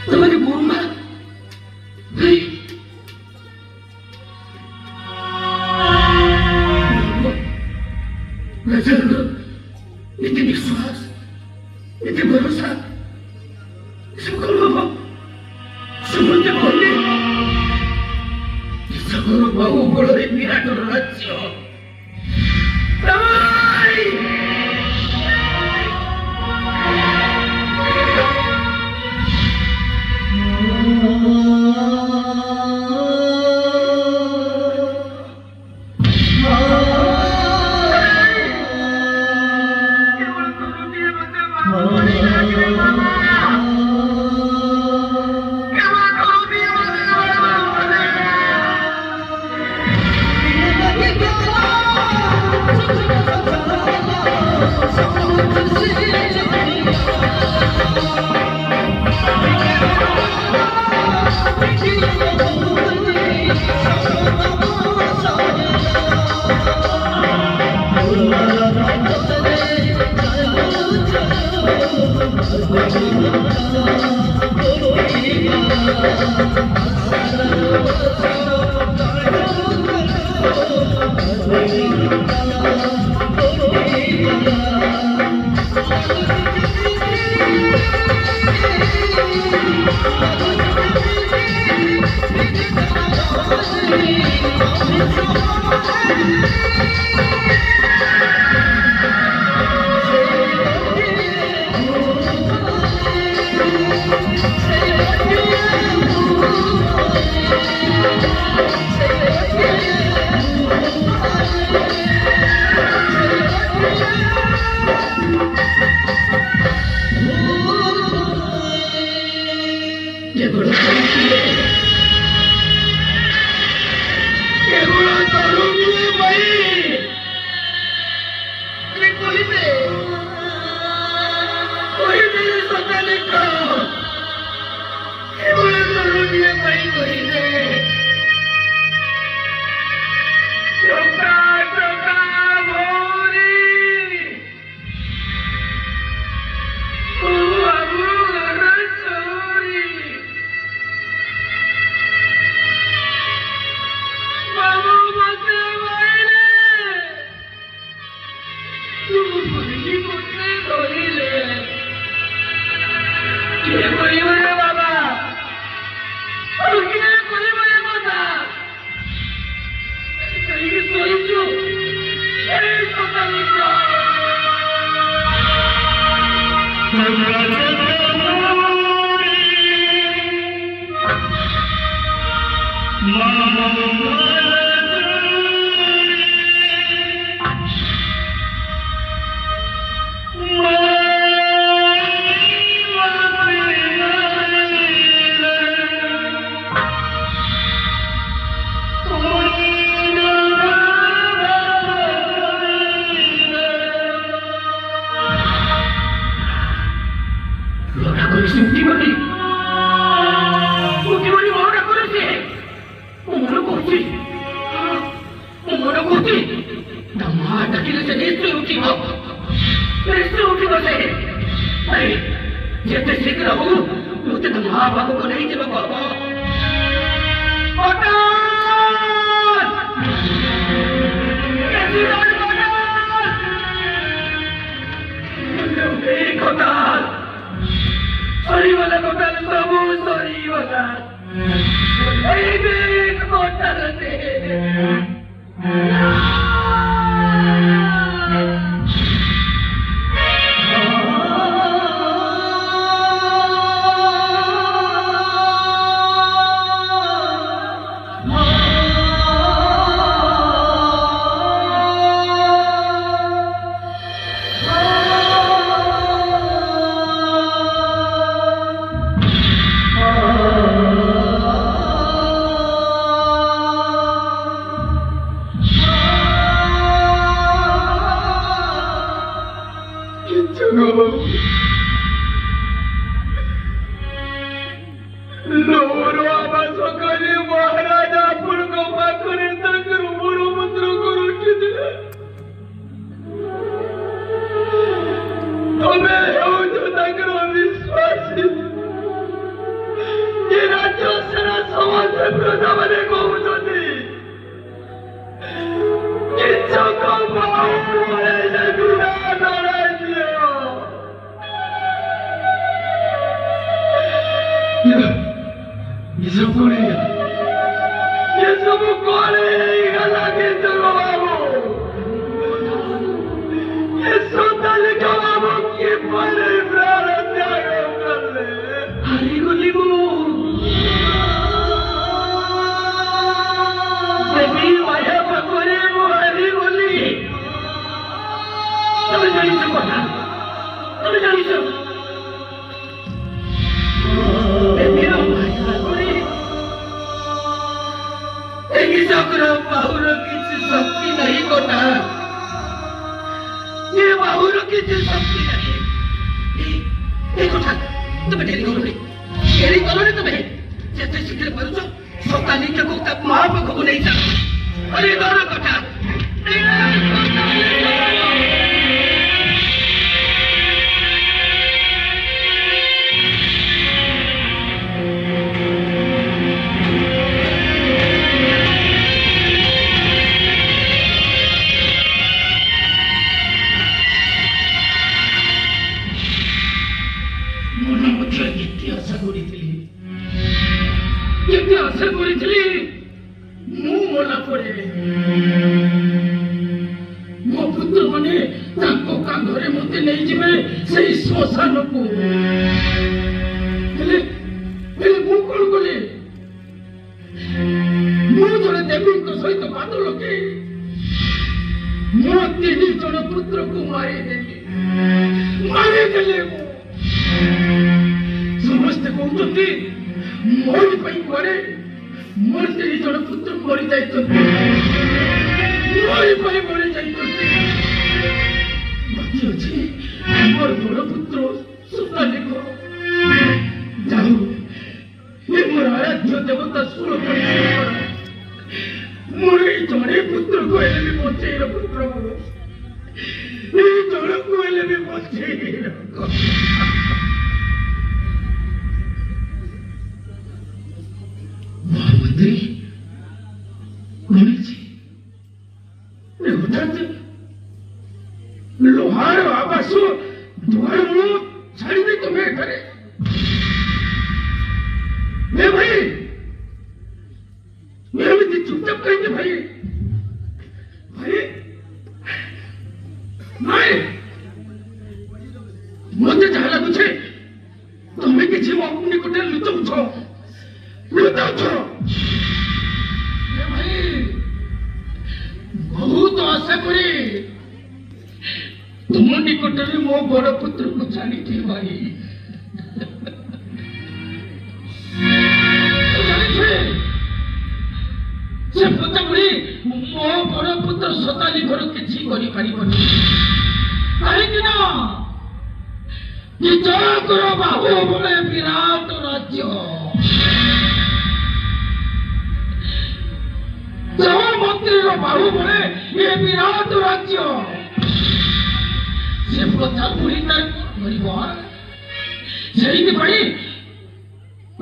তোমাকে বৌমা ভাই এতে বিশ্বাস এতে ভরসা সকল সমুদ্রে বললে সকল বহু বড় বিরাট রাজ্য যেতে শীঘ্র মতে তো মহাবাবুকে নেই যাবে বাবা সরিওয়ালা কোটাল বাবু সরিওয়ালা এই দেখ কোটাল দে ये सब कौन है? ये सब कौन है? गला के चलो बाबू, ये सोता लिखा बाबू के बड़े प्राण त्याग कर ले। हरी गुली मु देवी माया पकोरे मु हरी गुली। तुम जानी सब কথা, तुम जानी सब। देवी माया पकोरे एक चक्र बाहुर किसी शक्ति नहीं कोटा। ये बाहुर किसी शक्ति नहीं। ये कोटा तुम्हें डेरी करो रे तुम्हें। जैसे शीघ्र परुछ सकाली के को तक मां को नहीं जा। अरे करो कोटा। आशा करी मु मना पड़े मो पुत्र मैंने कांधरे मत नहीं जीवे से श्मशान को मु कौन कले मु जड़े देवी सहित बाध लगे मो 3 जन पुत्र को मारिदेली समस्ते कहते मोर करे मोर 3 जन पुत्र मरी जाते मरी जाते बाकी अच्छे मोर बड़ पुत्र सुना लिख जाओ ये मोर आराध्य देवता सुर मोर जड़े पुत्र को भी बचे पुत्र जड़ को भी बचे लोहार आवास द्वार मुंह छाड़ी दे तुम्हें करे मैं भाई मैं भी चुपचाप करेंगे भाई भाई भाई मुझे जहाँ लगुचे तुम्हें किसी अपनी कोटे लुचाऊ भाई बहुत आशा करे तुम निकट में मो बड़ पुत्र को जानी थी भाई से पता पड़ी मो बड़ पुत्र सताली घर किसी करी पारिबनी कहीं ना ये चक्र बाहु बड़े विराट राज्य मंत्री बाहु बड़े ये विराट राज्य से प्रचार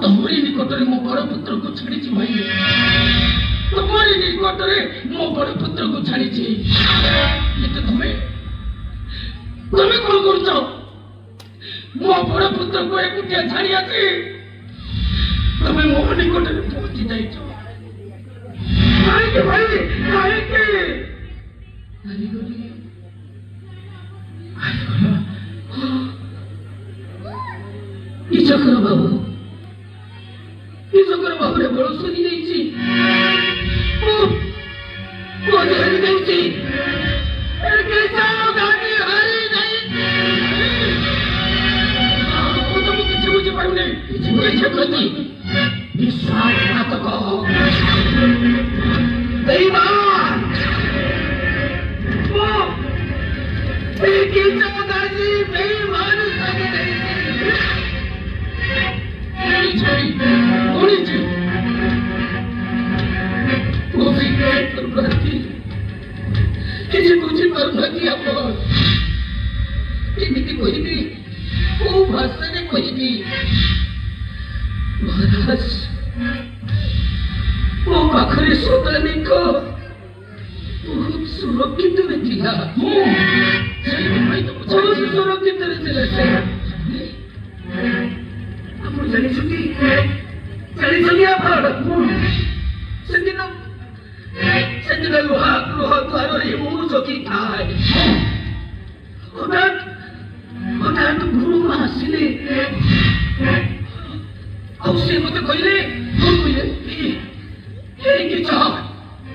तुम्हारी निकट में मो बड़ पुत्र को छाड़ी भाई तुम्हारी निकट में मो बड़ पुत्र को छाड़ी तुम्हें कौन कर मो बड़ पुत्र को एकुटिया छाड़ी आसी तुम्हें मो निकट में पहुंची जाइछ चक्र बाबू रे बड़ सुनी नहीं बुझी पारे विश्वासघातक किसी बुझी पारना कि केमिति कहबी को भाषा रे कहबी महाराज मो पाखरे सोतानी को बहुत सुरक्षित में थिला सुरक्षित रे थिला से आप जानी छुटी ସେଦିନ ଲୁହା ଦ୍ୱାରରେ ମୁଁ ଜଗିଥାଏ। ହଠାତ୍ ଗୁରୁମା ଆସିଲେ ଆଉ ସେ ମତେ କହିଲେ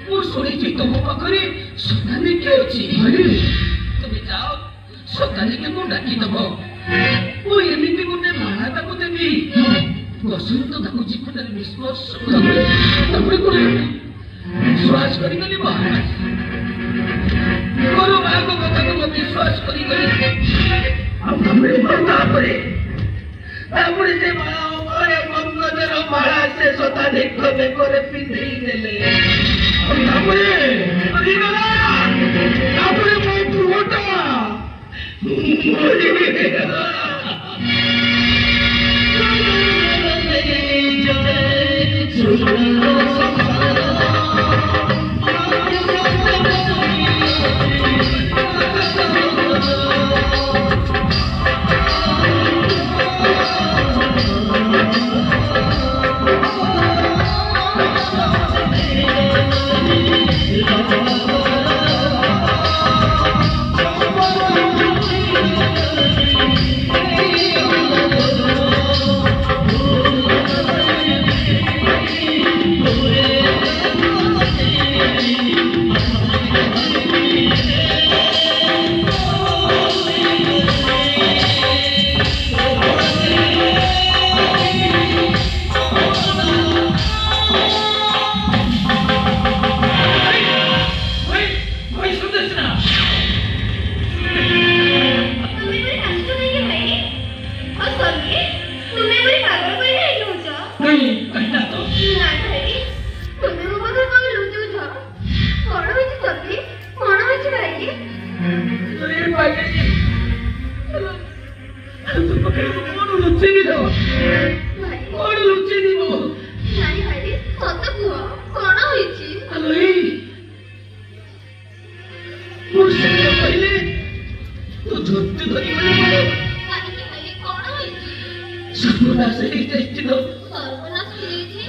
ମୁଁ ଶୁଣିଛି ତମ ପାଖରେ ସୋନାଲିକେ ଅଛି, ତୁମେ ଯାଅ ସୋନାଲିକୁ ଡାକିଦବ। ମୁଁ ଏମିତି ଗୋଟେ ମାଳା ତାକୁ ଦେବି, ବସନ୍ତ ତାକୁ ଜୀବନରେ ତାପରେ ବିଶ୍ୱାସ କରିଗଲି। ମୋର ମାଙ୍କ କଥାକୁ ମୁଁ ବିଶ୍ୱାସ କରିଗଲି। ଆଉ ତାପରେ ସେ ମଙ୍ଗଜର ମାଳା ସେ ଶତାଧିକ ବେକରେ ପିନ୍ଧେଇ ଦେଲେ। ତାପରେ ମୋ ପୁଅଟା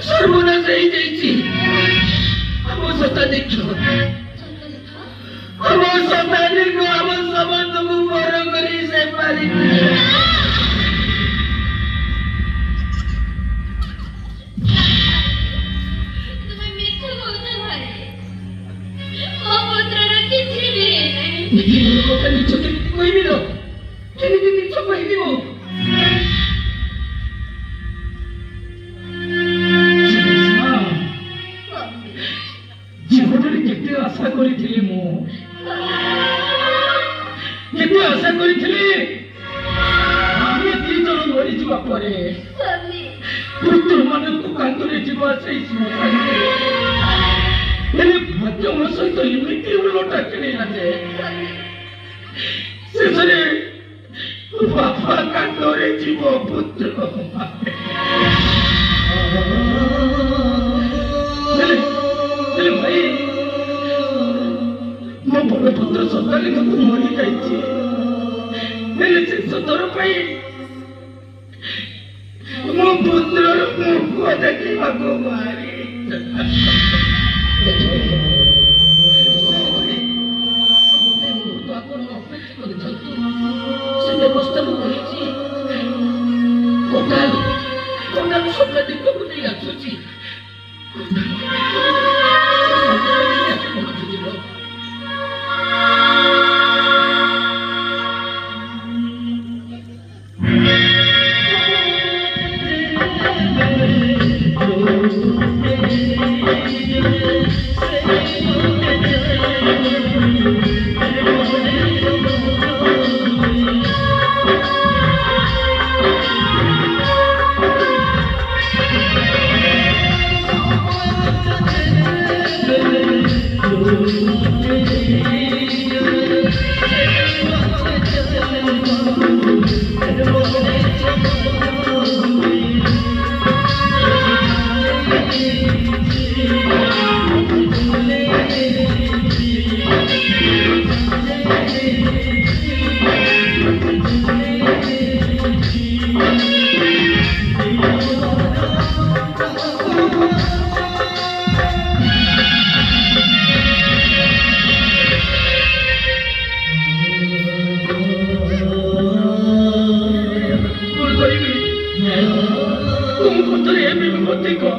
ସର୍ବନାଶ ହେଇଯାଇଛି। ଆମ ଶତାଧିକ ଆମ ସମସ୍ତଙ୍କୁ ପର କରି ସେ ପାରିବେ। କେମିତି ମିଛ କହିବି ମୁଁ? ଜୀବନରେ କେତେ ଆଶା କରିଥିଲି ମୁଁ, କେତେ ଆଶା କରିଥିଲି। ଆମେ ଦି ଜଣ ମରିଯିବା ପରେ ପୁତ୍ରମାନଙ୍କୁ କାନ୍ଧରେ ଯିବା ସେଇ ଶ୍ମଶାନରେ, ହେଲେ ଭାଗ୍ୟ ମୋ ସହିତ ଏମିତି ଉଲଟା ଖେଳିଲା ଯେ ଶେଷରେ ବାପା କାନ୍ଧରେ ଯିବ ପୁତ୍ର। ଭାଇ, ମୋ ବଡ଼ ପୁତ୍ର ସନ୍ତାନକୁ ମରିଯାଇଛି, ହେଲେ ଶେଷ ଥର ପାଇଁ ମୋ ପୁତ୍ରର ମୁଖ ଦେଖିବାକୁ ମାରି ସେ ବ୍ୟବସ୍ଥା ମୁଁ କରିଛି। କଣ୍ଟାଲ ଶତାଧିକକୁ ନେଇ ଆସୁଛି। तुम पत्थर ये भी मत को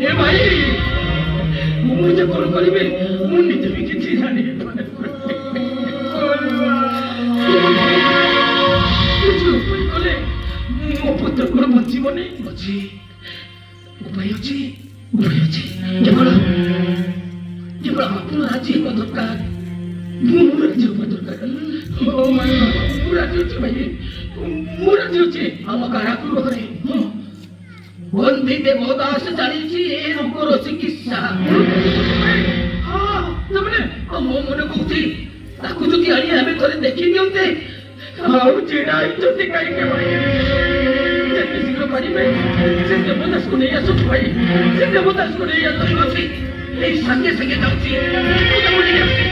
ए भाई मुझे कौन करीबे मुन्नी जब किसी जाने कुछ उपाय कले मो पुत्र को बचिबो नै बची उपाय अछि केवल आपण आज एक दरकार मुरा जीव दरकार ओ माय मुरा जीव भाई मुरा जीव हम काराकुर करे बंदी देवदास जानिछि ए रोगर चिकित्सा हां तमने मो मन कहूछि ताकू যদি আনি আমি তোরে দেখি নিউতে ଆଉ ଚିଡ଼ା ହେଇଛନ୍ତି କାହିଁକି ଭାଇ ଯେତେ ଶୀଘ୍ର ପାରିବେ ସେ ଦେବଦାସକୁ ନେଇ ଆସନ୍ତୁ ଭାଇ ସେ ଦେବଦାସକୁ ନେଇ ଆସନ୍ତୁ ଅଛି ଏଇ ସାଙ୍ଗେ ସାଙ୍ଗେ ଯାଉଛି ମୁଁ ତାକୁ ନେଇ ଆସୁଛି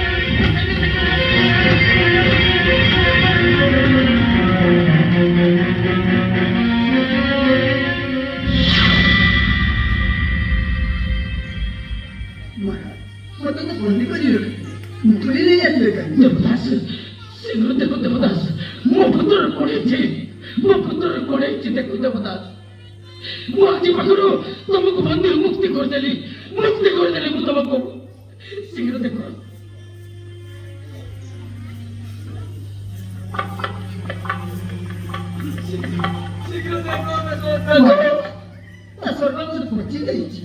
ମତେ ତ ବନ୍ଦୀ କରିବେ ମୁକୁଳି ନେଇ ଆସିବେ କାହିଁକି ଦେବଦାସ ଶୀଘ୍ର ଦେଖ ଦେବଦାସ ମୋ ପୁତ୍ରର କଣ ହେଇଛି ଦେଖୁ ଦେବଦାସ ମୁଁ ଆଜି ପାଖରୁ ତମକୁ ବନ୍ଦୀରୁ ମୁକ୍ତି କରିଦେଲି ମୁଁ ତମକୁ ଶୀଘ୍ର ଦେଖ ଶୀଘ୍ର ଦେଖ ସର୍ବନାଶ ପଚି ଯାଇଛି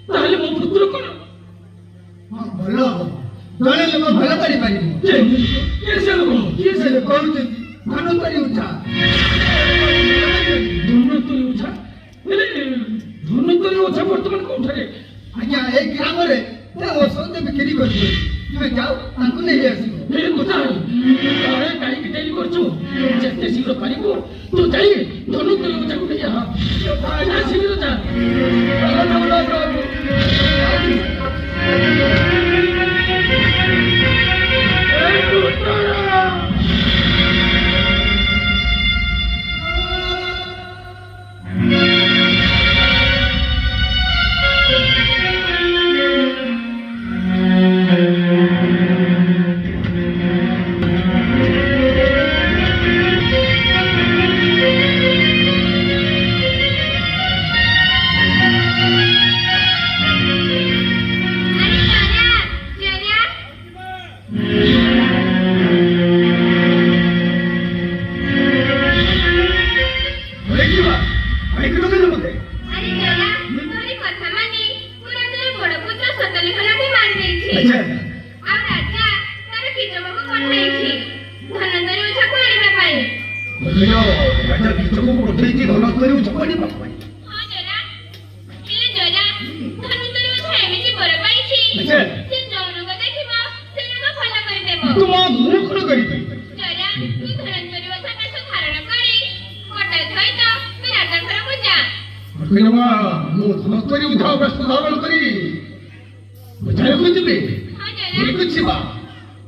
ତାହେଲେ ମୋ ପୁତ୍ର କଣ ହଁ ଭଲ ହବ ଜଣେ ଲୋକ ଭଲ କରିପାରିବ କିଏ ସେ ଲୋକ କହୁଛନ୍ତି ଧନୁତରୀ ଉଠା ହେଲେ ଧନୁତରୀ ଓଝା ବର୍ତ୍ତମାନ କୋଉଠାରେ ଆଜ୍ଞା ଏଇ ଗ୍ରାମରେ ସେ ଔଷଧ ବିକ୍ରି କରିବେ ତୁମେ ଯାଅ ତାଙ୍କୁ ନେଇ ଆସିବ ଏ କଥା କାହିଁକି ଡେରି କରୁଛୁ ଯେତେ ଶୀଘ୍ର ପାରିବୁ ତୁ ଯାଇ ଧନୁତରୀ ଓଝାକୁ ନେଇ ଶୀଘ୍ର ଯା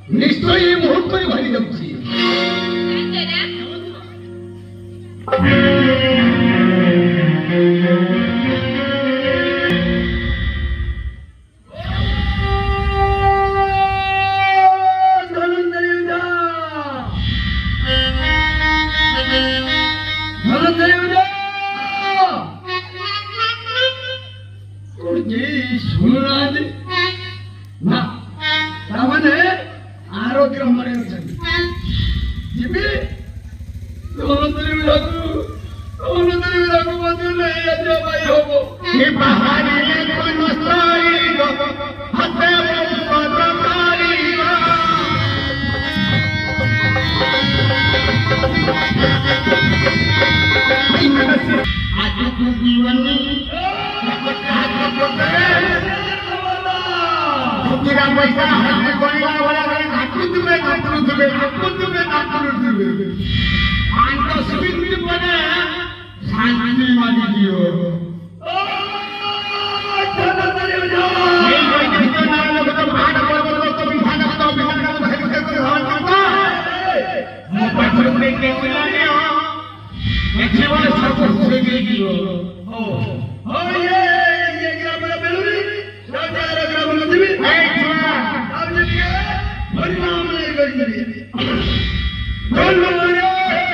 ନିଶ୍ଚୟ ଏ ମୁହୂର୍ତ୍ତରେ ବାହାରି ଯାଉଛି ଶୁଣୁନାହାନ୍ତି ନା ତାମାନେ ଆରୋଗ୍ୟ ମରେ ଅଛନ୍ତି ଯିବି ଧନୁତରୀ ବିଭାଗକୁ ମଧ୍ୟ ନେଇ ଆସିବା ପାଇଁ ହବ শান্তি মাগি দিও ধন্যবাদ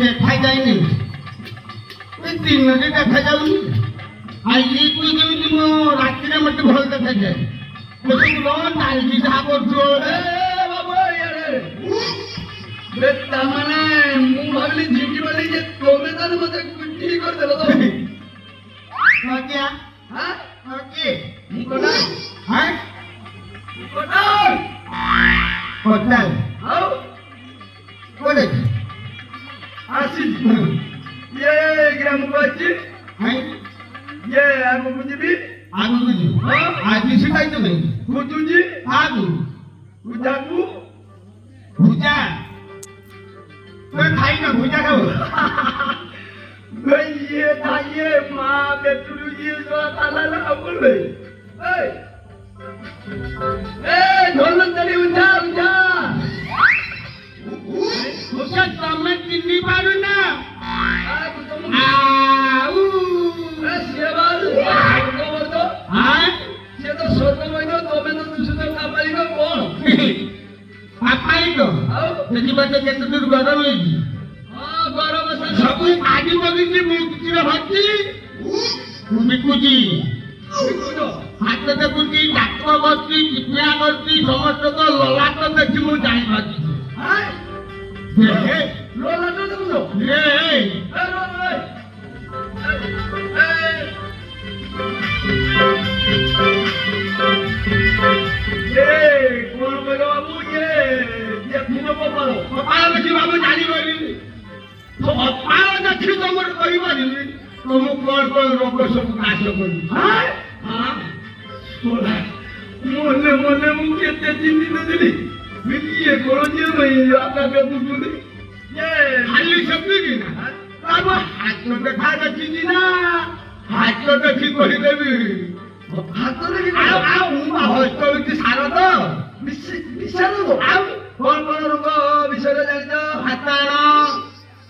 ଦେଖାଯାଏନି ଏ ଦିନରେ ଦେଖାଯାଉନି ଆଉ ଇଏ କୁଇ କେମିତି ମୋ ରାତିରେ ମତେ ଭଲ ଦେଖାଯାଏ ସବୁ ନାଇକି ଯାହା କରୁଛୁ ବାବା ଇଆଡେ ବେ ତାମାନେ ମୁଁ ଭାବିଲି ଝିଙ୍କି ବୋଲି ଯେ ତମେ ତାହେଲେ ମତେ ଠିକ କରିଦେଲ ତ ଆଜ୍ଞା ହାଁ କିଏ ମୁଁ କଟା ହାଁ କଟା ପଚାର ଆଉ କୋଉଠି ଆସିଛି ଇଏ ଗ୍ରାମକୁ ଆସିଛି ହାଁ ଇଏ ଆଗକୁ ଯିବି ଆଗକୁ ଯିବୁ ଆଜି ଶିଖାଇ ତମେ ଖୋଜୁଛି ଆଗକୁ ପୂଜାକୁ ଭୁଜା ତୁମେ ଖାଇନ ଭୁଜା ଖାଉ भाई ये खाइए माँ बेटू ये जो खाना ना बोल रही ए ढोलन तली उठा उठा ଭୁଜା ତମେ ଚିହ୍ନି ପାରୁନା ए ଆଉ सेवाल स्वर्ग बोलतो ହାଁ ये तो स्वर्ग बोलतो तो मैं तो दूसरे का पाली को कौन ପାପାଳିକ आओ ଦେଖିବାଟ କେତେ ଦୂର ଗରମ ହେଇଛି हाँ गरम से ସବୁ ଆଜି ବଗିଚି ମୁଁ କିଛି ଭାବୁଛି ମୁଁ ବିକୁଛି सब ହାତ ଦେଖୁଛି ଡାକ କରୁଛି ଚିପିଆ କରୁଛି ସମସ୍ତଙ୍କ ଲଲାଟ ଦେଖି ମୁଁ ଜାଣିପାରୁଛି हाय ଏ लोला तो तुम ଏ कौन बोलो बाबू ये पूरा पालो କପାଳ ଦେଖି ବାବୁ ଜାଣିପାରିଲି ତ କପାଳ ଦେଖି ତମର କହିପାରିଲି ତମକୁ କଣ କଣ ରୋଗ ସବୁ ନାଶ କରିବି हाय ହଁ मोने मोने मुझे ते चिंती दिली मिलिए करो जे मैं आपका पे पूछूंगी ये ଖାଲି ସେତିକି ନା ବାବୁ ହାତ ଦେଖା ଦେଖିଛି ନା ହାତ ଦେଖି କହିଦେବି हाथ तो नहीं ଆଉ ମୁଁ ହସ୍ତ ବିକି ସାର ତ विशाल को ଆଉ कौन कौन रोग विषय जानते ହାତ ଆଣ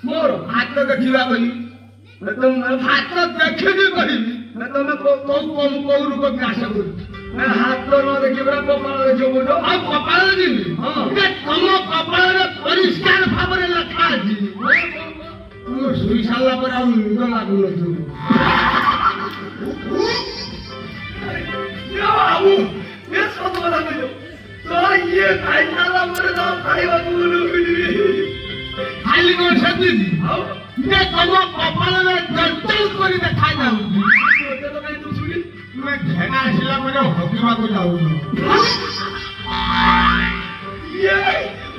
मोर ହାତ ଦେଖିବା କହିବି मैं तो ହାତ ଦେଖିକି କହିବି मैं तो मैं को କୋଉ ରୋଗ ନାଶ କରିବି मैं हाथ तो न देखी बड़ा कपाल देखो बोलो ଆଉ କପାଳ ଦିନି ହଁ। ତମ କପାଳରେ ପରିଷ୍କାର ଭାବରେ ଲେଖା ଅଛି ମୁଁ ଶୋଇ ସାରିଲା ପରେ ଆଉ ନିଦ ଲାଗୁନଥିବ या बाबू ये सब बता दो तो ये खाई साला मरे ना खाई बाबू बोलो ଖାଲି କଣ ସେତିକି आओ ଯେ ତମ କପାଳରେ ଜଳଜଳ କରି ଦେଖାଯାଉଛି तो नहीं तू सुनी ତୁମେ ଘେନା ଆସିଲା ପରେ ହକିବାକୁ ଯାଉନ ये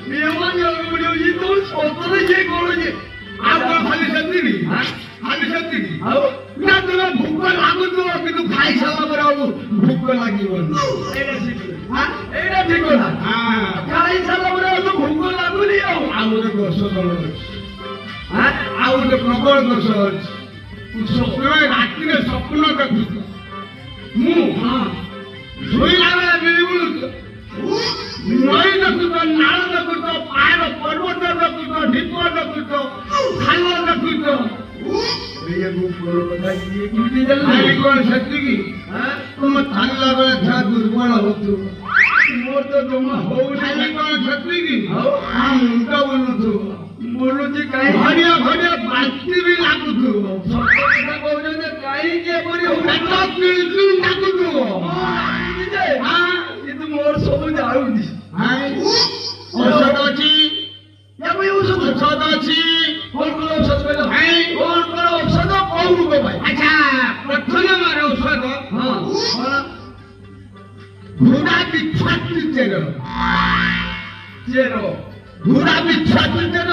मेहमान ये वीडियो ये तो सोचो ये करो ये ଆଉ କଣ ଖାଲି ସେତିକି हाँ? ଖାଲି ସେତିକି आओ ନା ତୁମେ ଭୋକ ଲାଗୁଥିବ କିନ୍ତୁ ଖାଇସାରିଲା ପରେ ଆଉ ଭୋକ ଲାଗିବନି एड़ा ठीक ହାଁ? एड़ा ठीक होला ହଁ ଖାଇ ସାରିଲା ପରେ ଆଉ ତ ଭୋକ ଲାଗୁନି ଆଉ ଆଉ ଗୋଟେ ଦୋଷ ତମର ଅଛି ହାଁ ଆଉ ଗୋଟେ ପ୍ରବଳ ଦୋଷ ଅଛି ତୁମେ ରାତିରେ ସ୍ୱପ୍ନ ଦେଖୁଛ ମୁଁ ଶୋଇଲା ବେଳେ ବିଳିବୁଳୁଛ ନଈ ଦେଖୁଛ ନାଳ ଦେଖୁଛ ପାହାଡ଼ ପର୍ବତ ଦେଖୁଛ ଢିପ ଦେଖୁଛ ଖାଲ ଦେଖୁଛ ये वो बोलो बता ये कितनी जल्दी ଖାଲି କଣ ସେତିକି हां ତୁମେ ଚାଲିଲା ବେଳେ ଯାହା ଦୁର୍ବଳ ହଉଥିବ मोर तो जमा हो ଖାଲି କଣ ସେତିକି ଆଉ? ମୁଣ୍ଡ ବୁଲୁଥିବ बोलो जी काई ଘଡ଼ିଆ ଘଡ଼ିଆ ବାନ୍ତି ବି ଲାଗୁଥିବ सब କଥା କହୁଛନ୍ତି କାଇ के परी हो ପେଟ କିଳିକିଳି ଲାଗୁଥିବ हां ये तो मोर सब जाऊंगी ଔଷଧ ଅଛି या भाई औषध ଔଷଧ ଅଛି कौन कौन औषध कहलो हाय। कौन कौन औषध कोन रोग भाई ଆଚ୍ଛା ପ୍ରଥମ ମାର ଔଷଧ हां कौन ଘୋଡ଼ା ବିଛାତି ତେଲ चेरो ଘୋଡ଼ା ବିଛାତି ତେଲ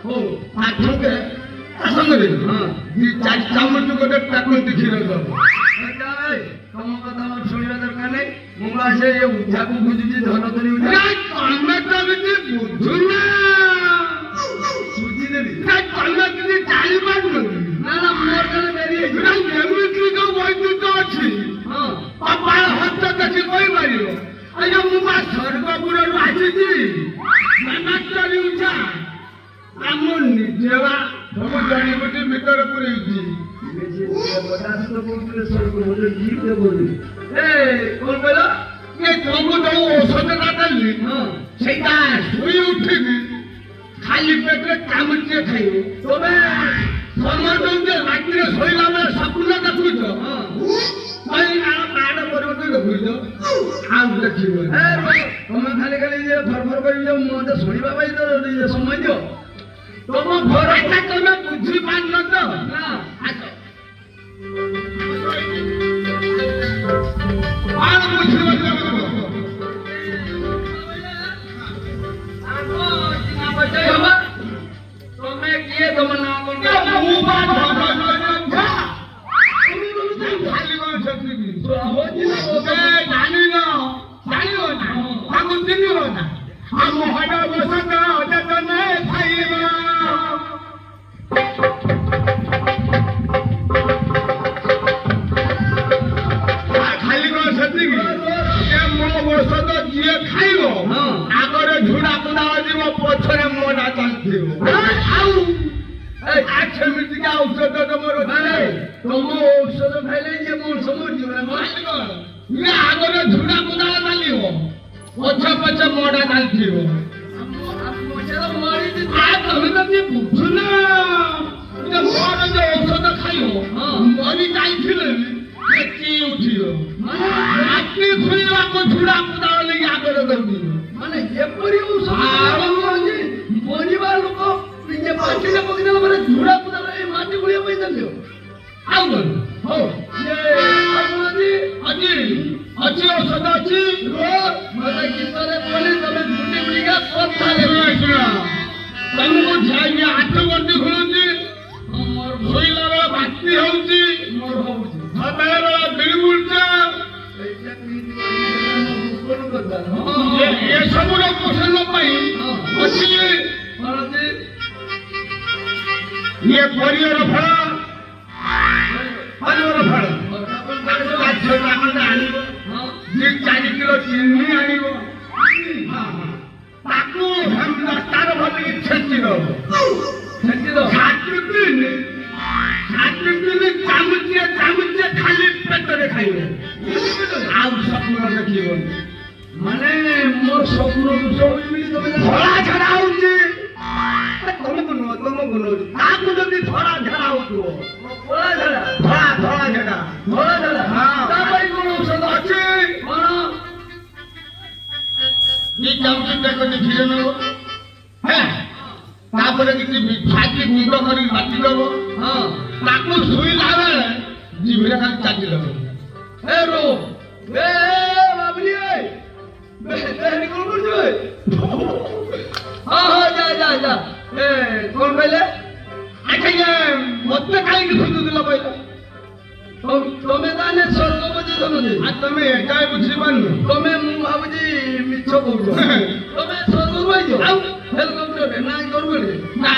हो ପାଠକେ ଆସଙ୍ଗରେ ହଁ। ଦି ଚାରି ଚାମଚ ଗୋଟେ ପ୍ୟାକେଟ କ୍ଷୀର ଦବ ତମ କଥା ମୋର ଶୁଣିବା ଦରକାର ନାହିଁ ମୁଁ ଆସେ ଏ ଉଠାକୁ ବୁଝୁଛି ଧନଧରି ଉଠା ନାଇଁ ତମେ ତ କିଛି ବୁଝୁନା ବୁଝିଦେବି ନାଇଁ ତମେ କିଛି ଜାଣିପାରୁନ ନା ନା ମୋର ଜଣେ ବେରି ହେଇଛି ଏମିତି ଯୋଉ ବୈଦ୍ୟୁତ ଅଛି ହଁ କପାଳ ହସ୍ତ ଦେଖି କହିପାରିବ ଆଜ୍ଞା ମୁଁ ବା ସ୍ୱର୍ଗପୁରରୁ ଆସିଛି ମନାଚରୀ ଉଠା ଆମ ନିଜେ ବା ସବୁ ଜଣିବୁଟି ଭିତରେ ପୁରେଇଛି ପଚାଶ ତ କହୁଥିଲେ ସ୍ୱର୍ଗ ବୋଲେ ଜିପ ବୋଲେ ଏ କଣ କହିଲ ଏ ତମକୁ ଯୋଉ ଔଷଧଟା ଦେଲି ହଁ ସେଇଟା ଶୋଇ ଉଠିକି ଖାଇ ଖାଲି ପେଟରେ ଚାମୁଚେ ଖାଇବ ତମେ ସମସ୍ତଙ୍କୁ ରାତିରେ ଶୋଇଲା ବେଳେ ସ୍ୱପ୍ନ ଦେଖୁଛ ମାଡ଼ ପରିବର୍ତ୍ତନ ଦେଖୁଛ ଆଉ ଦେଖିବ ଏ ତମେ ଖାଲି ଖାଲି ଇଏ ଫରଫର କରି ମତେ ଶୁଣିବା ପାଇଁ ତ ଇଏ ସମୟ ଦିଅ ତମ ଭରସା ତମେ ବୁଝିପାରୁନ ତ ନା କଣ ବୁଝିବ ତମେ କିଏ ତମ ନାଁ କଣ ମୁଁ ବା ଖାଲି କଣ ସେତିକି ଜାଣିନ ଜାଣିବ ନା ତାକୁ ଚିହ୍ନିବ ନା ଆମ ହଡ ବସନ୍ତ ତମେ ଖାଇବ ଖାଲି କଣ ସେତିକି ମୋ ବସନ୍ତ ଯିଏ ଖାଇବ ଆଗରେ ଝୁଡା କୁଦା ଯିବ ପଛରେ ମୋଟା ଚାଲିଥିବ ଆଉ ସେମିତିକା ଔଷଧ ତମର ତମ ଔଷଧ ଖାଇଲେ ଇଏ ମୋର ସମୟ ଇଏ ଆଗରେ ଝୁଡା କୁଦା ଚାଲିବ ପଛ ପଛ ମୋଟା ଚାଲିଥିବ ତମେ ତ ଟିକେ ବୁଝୁନ ମୋର ଯୋଉ ଔଷଧ ଖାଇବ ମରି ଯାଇଥିଲେ କି ଉଠିବ ରାତି ଖୋଲିବାକୁ ଝୁଡା କୁଦା ନେଇକି ଆଗରେ କରିଦିବ ମାନେ ଏପରି ଔଷଧ ମରିବା ଲୋକ ଇଏ ପାଟିରେ ପକେଇଦେଲା ମାନେ ଝୁଡା ପୁଦା ମାଟି ଗୁଳିଆ ପାଇଁ ଚାଲିବ ଆଉ କଣ ହଉ ଆଜି ଅଛି ଔଷଧ ଅଛି ମତେ ଗୀତରେ ବୋଲି ତମେ ଗୁଟି ଗୁଟିକା କଥା ତମକୁ ଯାଇକି ହାତ ଗଣ୍ଠି ଖୋଲୁଛି ଶୋଇଲା ବେଳେ ବାନ୍ତି ହଉଛି ମୋର ହଉଛି ବେଳେ ବେଳେ ବିଳୁବୁଲୁଛ ଏସବୁର ପୋଷଣ ପାଇଁ ଅଛି ଇଏ ପରିବାର ଫଳ ପରିବାର ଫଳ ଆଣିବ 2-4 କିଲୋ ଚିନି ଆଣିବ ତାକୁ ତାର ଭଲିକି ଛେଚି ଦବ ଚାମୁଚେ ଖାଲି ପେଟରେ ଖାଇବେ ଆଉ ସ୍ୱପ୍ନ ଦେଖିବନି ମାନେ ମୋର ସ୍ୱପ୍ନ ଦୋଷ ବୋଲି ତମେ ଧଳା ଝାଡା ହଉଛି ତମକୁ ନୁହଁ ତମକୁ ନୁହଁ ତାକୁ ଯଦି ଧଳା ଝାଡା ହଉଥିବ ଧଳା ଝାଡା ଧଳା ଝାଡା ଧଳା ଝାଡା ହଁ। ତା ପାଇଁ କଣ ଔଷଧ ଅଛି କଣ ଦି ଚାମଚ ଦେଖନି କ୍ଷୀର ନେବ ତାପରେ କିଛି ଭାଜି ଗୁଣ୍ଡ କରି ବାଟି ଦବ ତାକୁ ଶୋଇଲା ବେଳେ ଜିଭରେ ଖାଲି ଚାଟି ଦବ ଏ ରୋ ଏ ବାବୁଲି ଏ ଦେହନି କଣ କରୁଛୁ ହଁ ଯା ଯା ଯା ଏ କଣ କହିଲେ ଆଚ୍ଛା ମତେ କାହିଁକି ଖୋଜୁଥିଲ କହିଲ ତମେ ତାହେଲେ ସ୍ୱର୍ଗପତି ତମେ ତମେ ଏକା ବୁଝିପାରୁନ ତମେ ମୁଁ ଭାବୁଛି ମିଛ କହୁଛ ତମେ ସ୍ୱର୍ଗରୁ ଆଇଛ ଆଉ ହେଲିକପ୍ଟରରେ ନା କରୁବନି ନା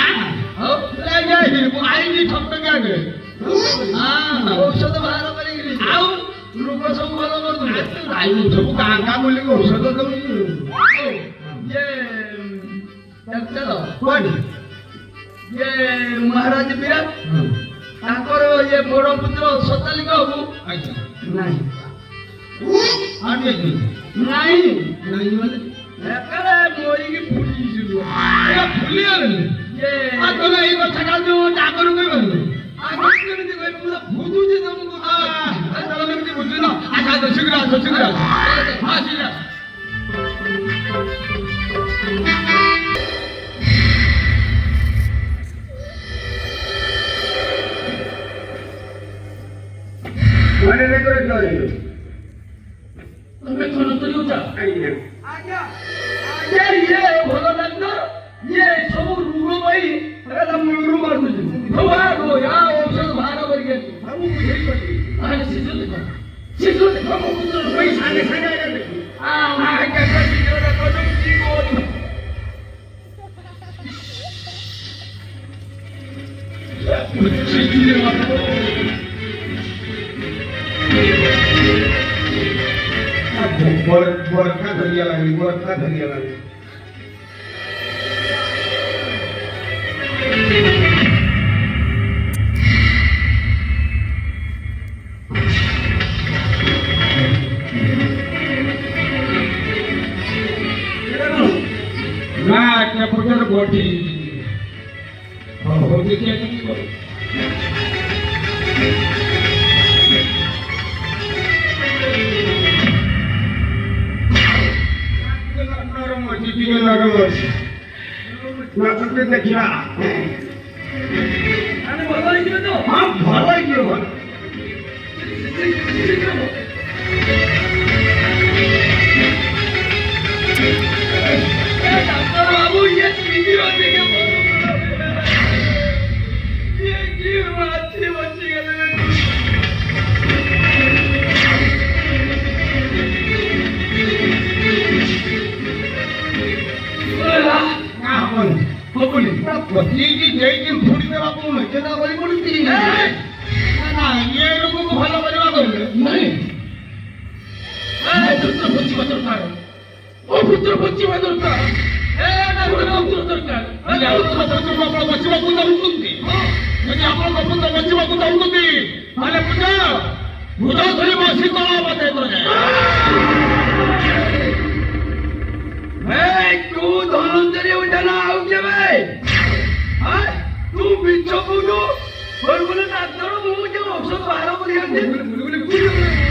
ଆଉ ଆଇନି ଠକଟକି ଆଗେ ଔଷଧ ବାହାର କରିକିରି ଆଉ ଲୋକ ସବୁ ଭଲ କରୁଥିଲେ ସବୁ ଗାଁ ଗାଁ ବୁଲିକି ଔଷଧ ଦଉଛି ଇଏ ଡାକ୍ତର କୁଆଡେ ଇଏ ମହାରାଜ ବିରାଟ ତାଙ୍କର ଇଏ ବଡ ପୁତ୍ର ସତାଲିକ ହବୁ ଆଚ୍ଛା ନାହିଁ ଆଣିବେ ନାହିଁ ନାଇଁ ମାନେ ଏକାରେ ମରିକି ଫୁଟିଯିବ ଭୁଲିଗଲେଣି ଇଏ ତମେ ଏଇ କଥାଟା ଯୋଉ ଆଗରୁ କହିବନି ଆଗରୁ କେମିତି କହିବି ମୁଁ ତ ବୁଝୁଛି ତମକୁ ତମେ କେମିତି ବୁଝୁନ ଆସ ଶୀଘ୍ର ଆସ ଶୀଘ୍ର ଆସ ହଁ ଶୀଘ୍ର ଆସ ତମେ କଣ କରିବ ଆଜ୍ଞା ଆଜ୍ଞା ଇଏ ଭଲ ଡାକ୍ତର ଇଏ ସବୁ ରୋଗ ପାଇଁ ଏଟା ମୂଳରୁ ମାରୁଛି ଔଷଧ ବାହାର କରିକି ମୁଁ ବୁଝେଇପାରିବି ତାହେଲେ ଶିଶୁ ଦେଖ ଶିଶୁ ଦେଖ ମୋ ପୁତ୍ର ରହି ସାଙ୍ଗେ ସାଙ୍ଗେ ଆଜ୍ଞା ଦେଖ বরখা ধরিয়া লাগে না একটা প্রচার বটি নাচতে দেখিবা আমি ভালো হয়েছিল তো হ্যাঁ ভালোই গিয়ে ভালো ডাক্তার বাবু ইয়ে ভিডিও দেখে কি মাছি বসে গেলেন যেইদিন ফুটিতে বাবু সেটা বলি বলছি না এরকম ভালো পরিবার করবে নাই পুত্র বঞ্চিবা দরকার ও পুত্র বঞ্চিবা দরকার পুত্র দরকার ଆପଣ ବଞ୍ଚିବାକୁ ଚାହୁଁଛନ୍ତି ଯଦି ଆପଣଙ୍କ ପୁତ୍ର ବଞ୍ଚିବାକୁ ଚାହୁଁଛନ୍ତି ତାହେଲେ ପୂଜା ଭୁଜ ଧରିବ ଶୀତଳ ମତେ तू धनंजरी उठाना आउटे भाई हां तू बिच्छो कुटू बोलबोले डाक्टर मुझे औषध बाहर करी आते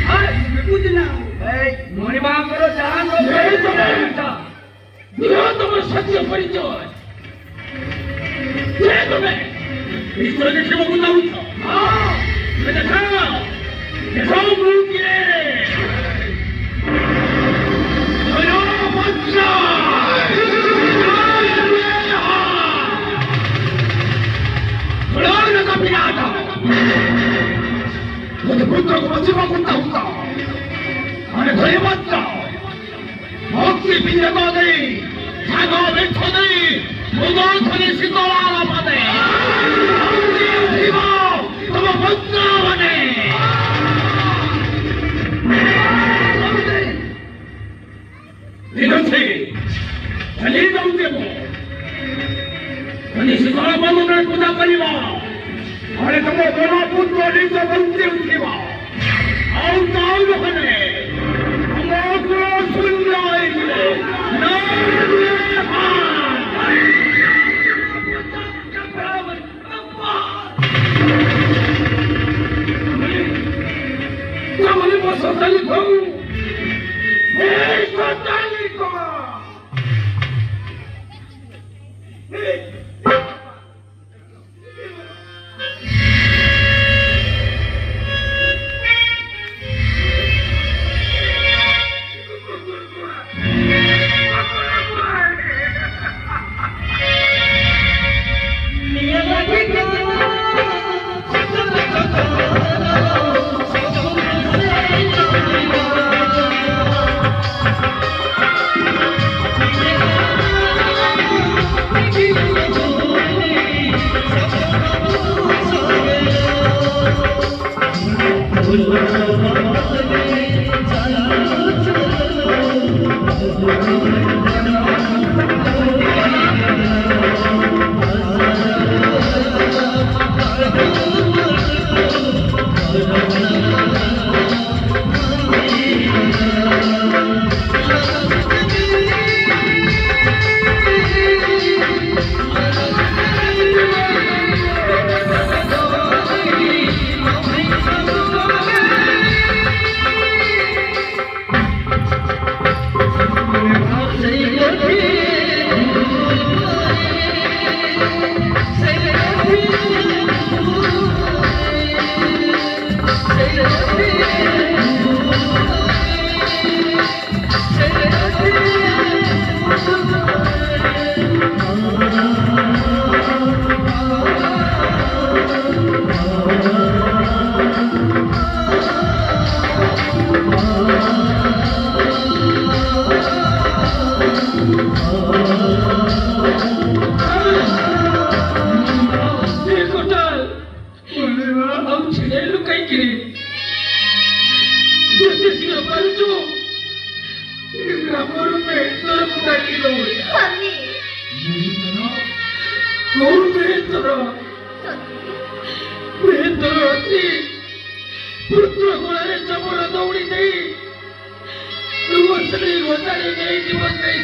हां कुछ ना ए मोरी मां करो जान रो फेरी चला दियो तुम्हारे सत्य परिचय जे तुम्हें ଈଶ୍ୱର ଦେଖିବାକୁ ଚାହୁଁଛ हाँ ଦେଖ ମୁଁ କିଏ मुझे पुत्र को बचवा कुत्ता होता अरे भले मत जाओ भक्ति पिंड को दे जागो बैठो दे मुझे थोड़ी शीतला आला दे तुम पुत्र बने 이렇게 달리다 오대고 아니 시사라 만원을 부탁하니마 아니 정말 너나 පුත්‍ර 리서 번째 우티마 아우다 아우다 하네 아무도 순나이 나의 가만히 벗어 달리고 내 달리고 पुत्र कोणाने जबर दौडी देई तू सगळी घोटाळी नाही दिवस नाही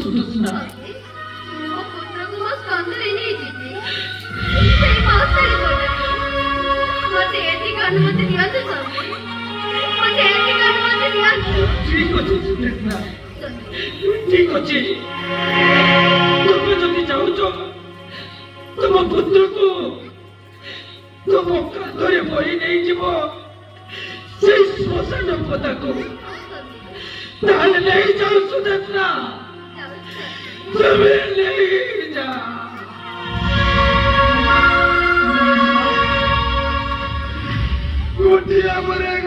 ସୁଦର୍ଶନା ମୋ ପୁତ୍ରକୁ ମୋ ସ୍କନ୍ଧରେ ନେଇଯିବି ସେଇ ମଶାରୀ ପଟକୁ ମତେ ଏତିକି ଅନୁମତି ଦିଅନ୍ତୁ ସ୍ୱାମୀ ମତେ ଏତିକି ଅନୁମତି ଦିଅନ୍ତୁ ଠିକ ଅଛି ସୁଦର୍ଶନା ଠିକ ଅଛି ତମେ ଯଦି ଚାହୁଁଛ ତମ ପୁତ୍ରକୁ ତମ କାନ୍ଧରେ ବହି ନେଇଯିବ ସେଇ ଶ୍ମଶାନ ପଦାକୁ ତାହେଲେ ନେଇଯାଉ ସୁଦର୍ଶନା ତମେ ନେଇଯା ଗୋଟିଏ ପରେ